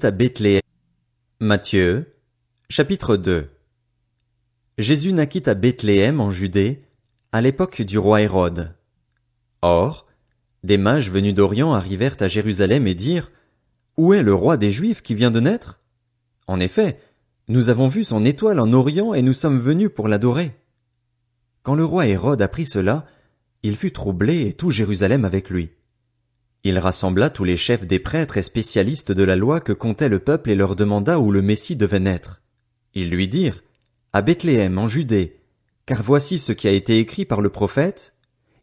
À Bethléem. Matthieu, chapitre 2. Jésus naquit à Bethléem en Judée, à l'époque du roi Hérode. Or, des mages venus d'Orient arrivèrent à Jérusalem et dirent: Où est le roi des Juifs qui vient de naître? En effet, nous avons vu son étoile en Orient et nous sommes venus pour l'adorer. Quand le roi Hérode apprit cela, il fut troublé et tout Jérusalem avec lui. Il rassembla tous les chefs des prêtres et spécialistes de la loi que comptait le peuple et leur demanda où le Messie devait naître. Ils lui dirent: À Bethléem, en Judée, car voici ce qui a été écrit par le prophète.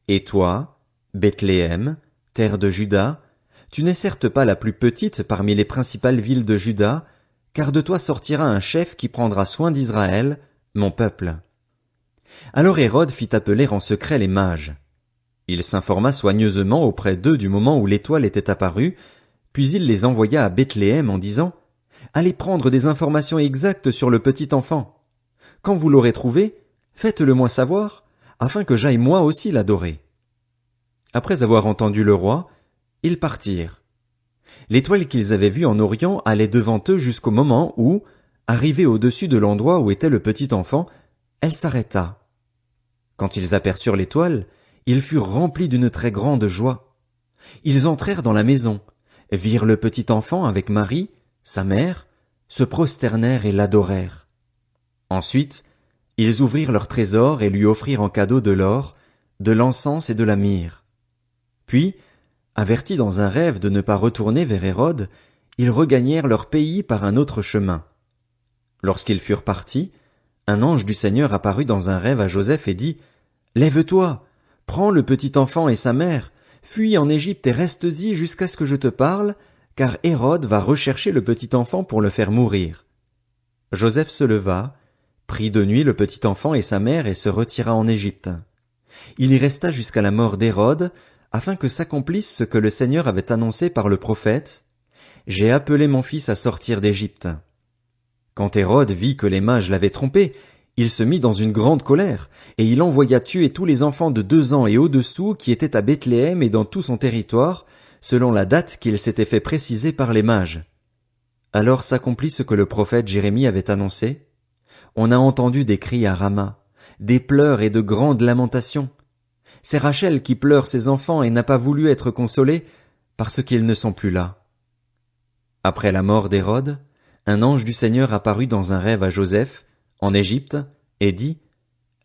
Et toi, Bethléem, terre de Juda, tu n'es certes pas la plus petite parmi les principales villes de Juda, car de toi sortira un chef qui prendra soin d'Israël, mon peuple. Alors Hérode fit appeler en secret les mages. Il s'informa soigneusement auprès d'eux du moment où l'étoile était apparue, puis il les envoya à Bethléem en disant: Allez prendre des informations exactes sur le petit enfant. Quand vous l'aurez trouvé, faites-le-moi savoir, afin que j'aille moi aussi l'adorer. Après avoir entendu le roi, ils partirent. L'étoile qu'ils avaient vue en Orient allait devant eux jusqu'au moment où, arrivée au-dessus de l'endroit où était le petit enfant, elle s'arrêta. Quand ils aperçurent l'étoile, ils furent remplis d'une très grande joie. Ils entrèrent dans la maison, virent le petit enfant avec Marie, sa mère, se prosternèrent et l'adorèrent. Ensuite, ils ouvrirent leur trésor et lui offrirent en cadeau de l'or, de l'encens et de la myrrhe. Puis, avertis dans un rêve de ne pas retourner vers Hérode, ils regagnèrent leur pays par un autre chemin. Lorsqu'ils furent partis, un ange du Seigneur apparut dans un rêve à Joseph et dit: Lève-toi, prends le petit enfant et sa mère, fuis en Égypte et restes-y jusqu'à ce que je te parle, car Hérode va rechercher le petit enfant pour le faire mourir. Joseph se leva, prit de nuit le petit enfant et sa mère et se retira en Égypte. Il y resta jusqu'à la mort d'Hérode, afin que s'accomplisse ce que le Seigneur avait annoncé par le prophète: J'ai appelé mon fils à sortir d'Égypte. Quand Hérode vit que les mages l'avaient trompé, il se mit dans une grande colère, et il envoya tuer tous les enfants de 2 ans et au-dessous qui étaient à Bethléem et dans tout son territoire, selon la date qu'il s'était fait préciser par les mages. Alors s'accomplit ce que le prophète Jérémie avait annoncé. On a entendu des cris à Rama, des pleurs et de grandes lamentations. C'est Rachel qui pleure ses enfants et n'a pas voulu être consolée, parce qu'ils ne sont plus là. Après la mort d'Hérode, un ange du Seigneur apparut dans un rêve à Joseph, en Égypte, et dit: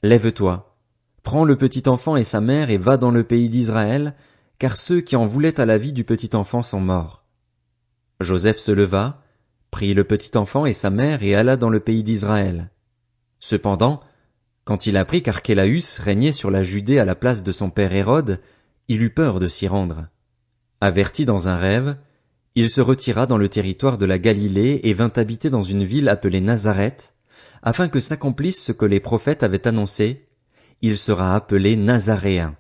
Lève-toi, prends le petit enfant et sa mère et va dans le pays d'Israël, car ceux qui en voulaient à la vie du petit enfant sont morts. Joseph se leva, prit le petit enfant et sa mère et alla dans le pays d'Israël. Cependant, quand il apprit qu'Archélaüs régnait sur la Judée à la place de son père Hérode, il eut peur de s'y rendre. Averti dans un rêve, il se retira dans le territoire de la Galilée et vint habiter dans une ville appelée Nazareth, afin que s'accomplisse ce que les prophètes avaient annoncé: il sera appelé Nazaréen.